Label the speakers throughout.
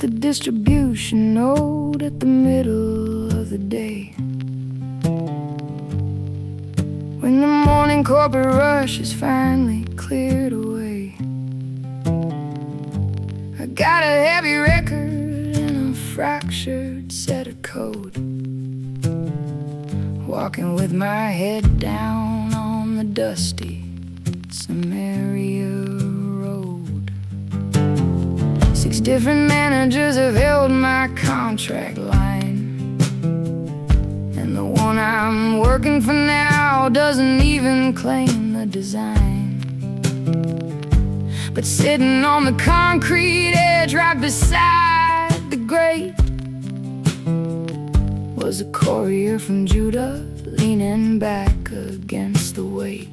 Speaker 1: the distribution node at the middle of the day. When the morning corporate rush is finally cleared away, I got a heavy record and a fractured set of code, walking with my head down on the dusty Samaria road. 6 different managers have held my contract line, and the one I'm working for now doesn't even claim the design. But sitting on the concrete edge right beside the grate was a courier from Judah, leaning back against the weight.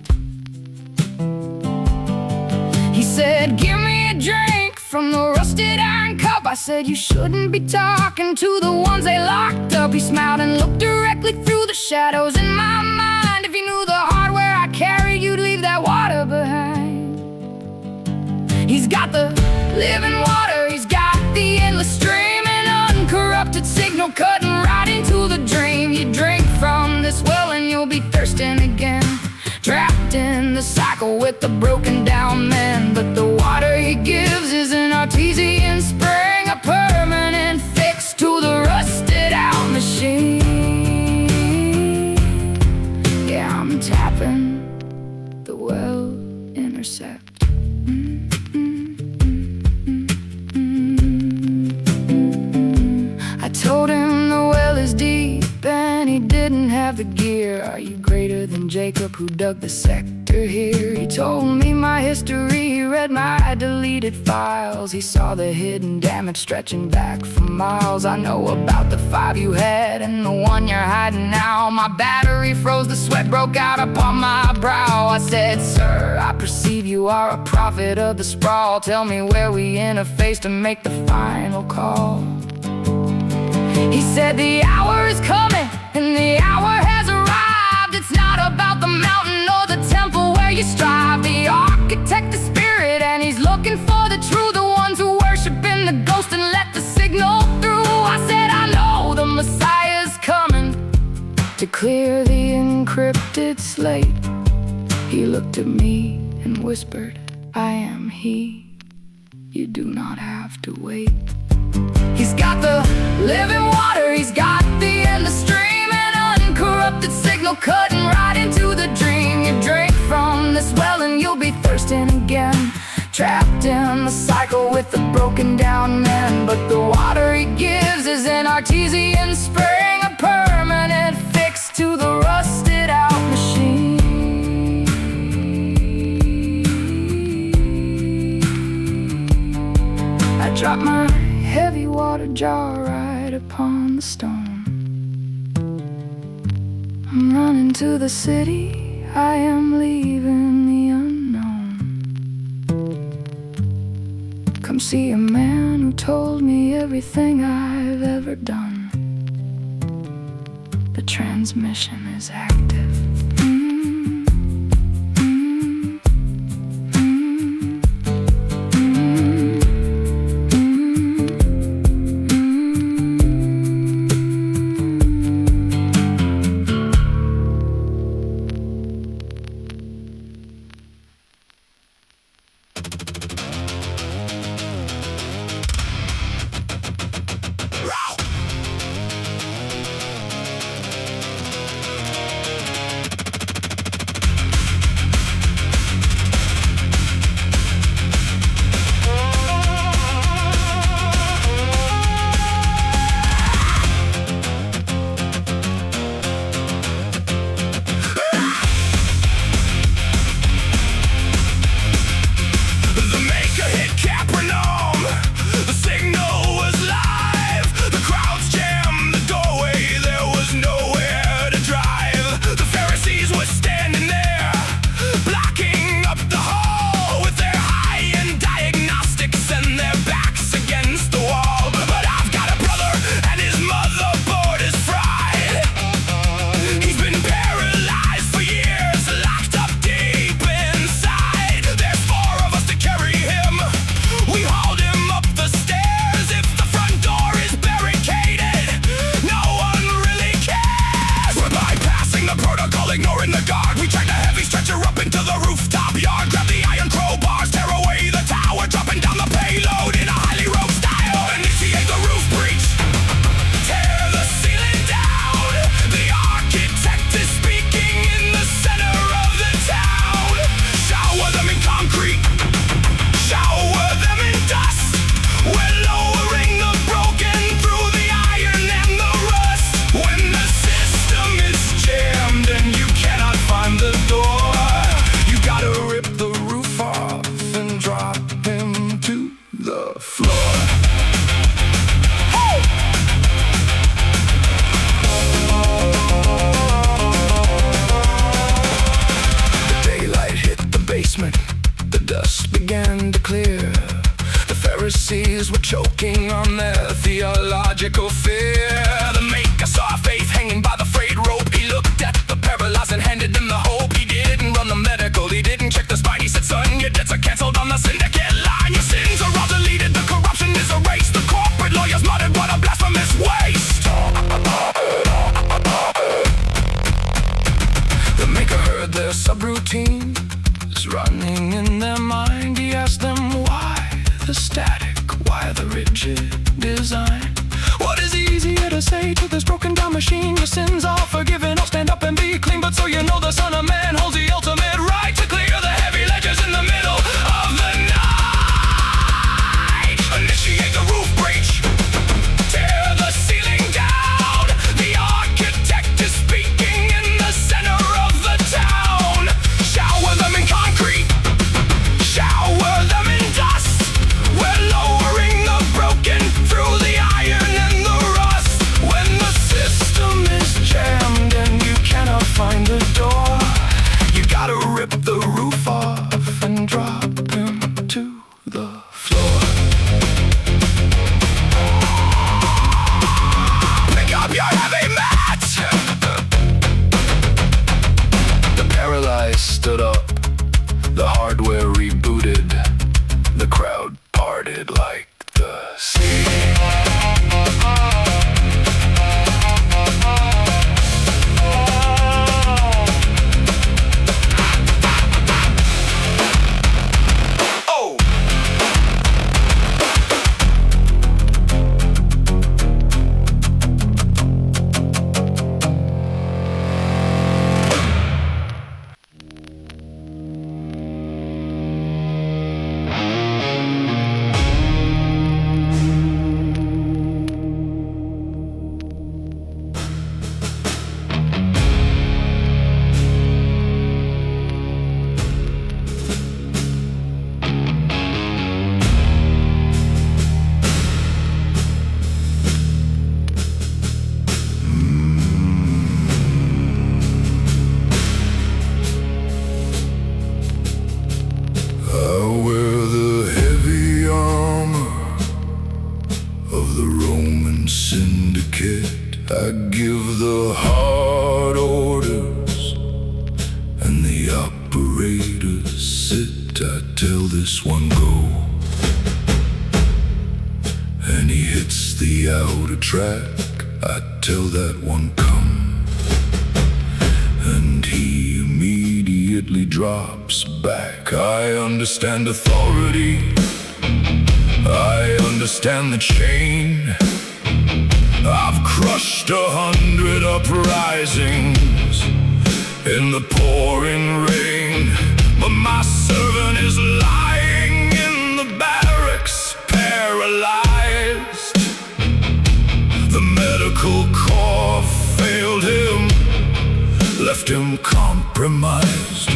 Speaker 1: He said, "Give me a drink from the rusted iron cup." I said, "You shouldn't be talking to the ones they locked up." He smiled and looked directly through the shadows in my mind. "If you knew the hardware I carry, you'd leave that water behind." He's got the living water, he's got the endless stream, an uncorrupted signal cutting right into the dream. You drink from this well and you'll be thirsting again, trapped in the cycle with the broken down man. But the water he gives is an artesian spring, a permanent fix to the rusted out machine. Yeah, I'm tapping the well intercept. I told him the well is deep and he didn't have the gear. "Are you greater than Jacob who dug the sector here?" He told me my history, he read my deleted files. He saw the hidden damage stretching back for miles. "I know about the 5 you had and the one you're hiding now." My battery froze, the sweat broke out upon my brow. I said, "Sir, I perceive you are a prophet of the sprawl. Tell me where we interface to make the final call." He said, "The hour is coming and the hour has arrived. It's not about the mountain or the temple where you strive. The architect is spirit and he's looking for the true, the ones who worship in the ghost and let the signal through." I said, "I know the Messiah's coming to clear the encrypted slate." He looked at me and whispered, "I am he. You do not have to wait." He's got the living water, he's got the endless stream, an uncorrupted signal cutting right into the dream. You drink from this well and you'll be thirsting again, trapped in the cycle with the broken down man. But the water he gives is an artesian spring, a permanent fix to the rusted out machine. I dropped my heavy water jar right upon the stone. I'm running to the city, I am leaving the unknown. Come see a man who told me everything I've ever done. The transmission is active. from their theological fear. The maker saw faith hanging by the frayed rope. He looked at the paralyzed and handed them the hope. He didn't run the medical, he didn't check the spine. He said, son, your debts are canceled on the syndicate line. Your sins are all deleted, the corruption is erased. The corporate lawyers muttered, what a blasphemous waste. The maker heard their subroutine is running in their mind. He asked them why the static, why the rigid design? What is easier to say to this broken down machine? Your sins are forgiven, I'll stand up and be clean. But so you know the Son of Man holds the ultimate right to clear the heavy ledgers in the middle of the night. Initiate the roof breach, tear the ceiling down. The architect is speaking in the center of the town. Shower them in concrete, shower them in dust. We're lowering the broken through the iron and the rust. When the system is jammed and you cannot find the door, you gotta rip the roof off and drop them to the floor. Pick up your heavy mat. The paralyzed stood up, the hardware rebooted, the crowd parted like the sea. I give the hard orders and the operators sit. I tell this one go, and he hits the outer track. I tell that one come, and he immediately drops back. I understand authority, I understand the chain. I've crushed 100 uprisings in the pouring rain, but my servant is lying in the barracks, paralyzed. The medical corps failed him, left him compromised.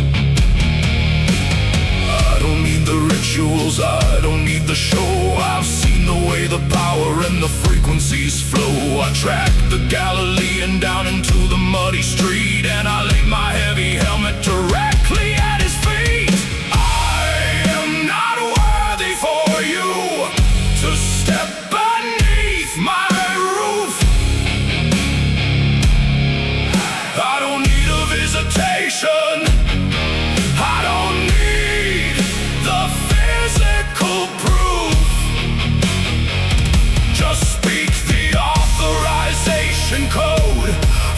Speaker 1: I don't need the rituals, I don't need the show. I've seen the way the power and the frequencies flow. I tracked the Galilean down into the muddy street, and I laid my heavy helmet directly at his feet. I am not worthy for you to step beneath my roof. I don't need a visitation, I don't need the physical proof. Just speak the authorization code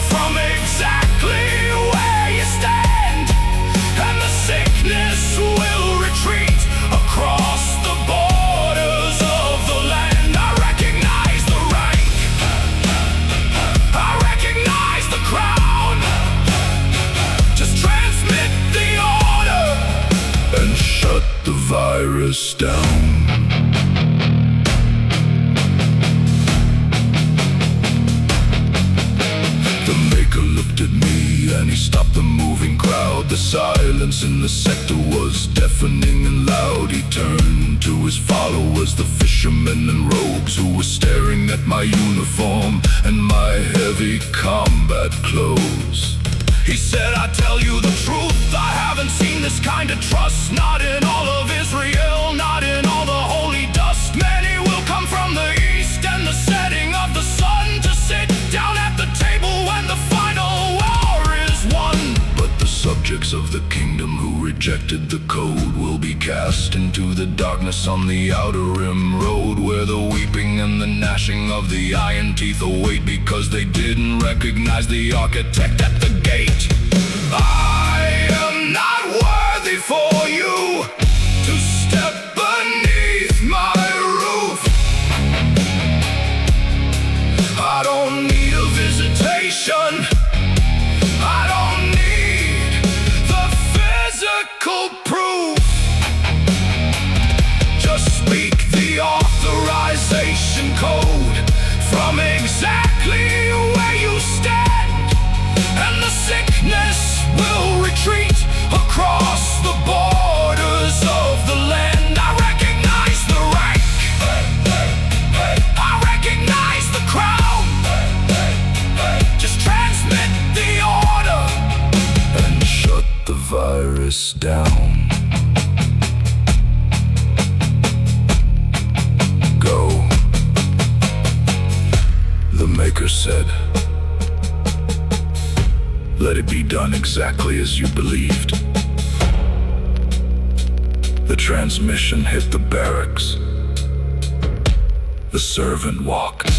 Speaker 1: from exactly where you stand, and the sickness will retreat across the borders of the land. I recognize the rank, I recognize the crown. Just transmit the order and shut the virus down. Looked at me and he stopped the moving crowd. The silence in the sector was deafening and loud. He turned to his followers, the fishermen and rogues, who were staring at my uniform and my heavy combat clothes. He said, I tell you the truth, I haven't seen this kind of trust, not in all of Israel, not in all the holy dust. Many will come from the east,
Speaker 2: subjects of the kingdom who rejected the code will be cast into the darkness on the outer rim road, where the weeping and the gnashing of the iron teeth await, because they didn't recognize the architect at the gate. I am not worthy for you to step beneath my roof. I don't need a visitation. I don't need the physical proof. Just speak the authorization code from exactly where you stand, and the sickness will retreat across the borders of the land. I recognize the rank. I recognize the crown. Just transmit the order and shut the virus down. Go. The Maker said, let it be done exactly as you believed. The transmission hit the barracks. The servant walked.